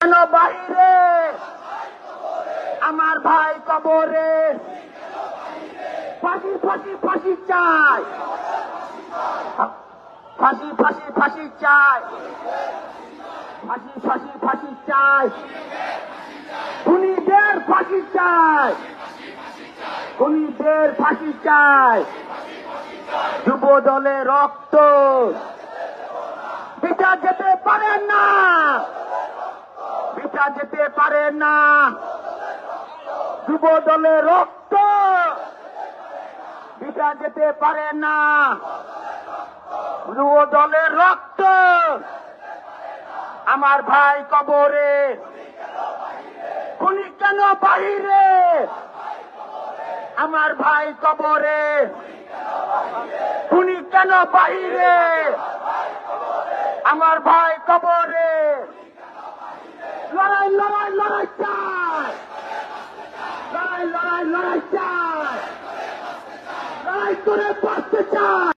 কেন বাহিরে আমার ভাই কবরে ফাঁসি ফাঁসি ফাঁসি চাই ফাঁসি ফাঁসি ফাঁসি চাই ফাঁসি ফাঁসি ফাঁসি চাই খুনিদের ফাঁসি চাই খুনিদের ফাঁসি চাই যুব দলে রক্ত পিতা যেতে পারে না পিতা যেতে পারে না যুব দলে রক্ত পিতা যেতে পারে না যুব দলের রক্ত আমার ভাই কবরে খুনি কেন বাহিরে আমার ভাই কবরে খুনি কেন বাহিরে আমার ভাই কবরে লড়াই লড়াই লড়াই চাই লড়াই লড়াই লড়াই চাই লড়াই করে বাঁচতে চাই।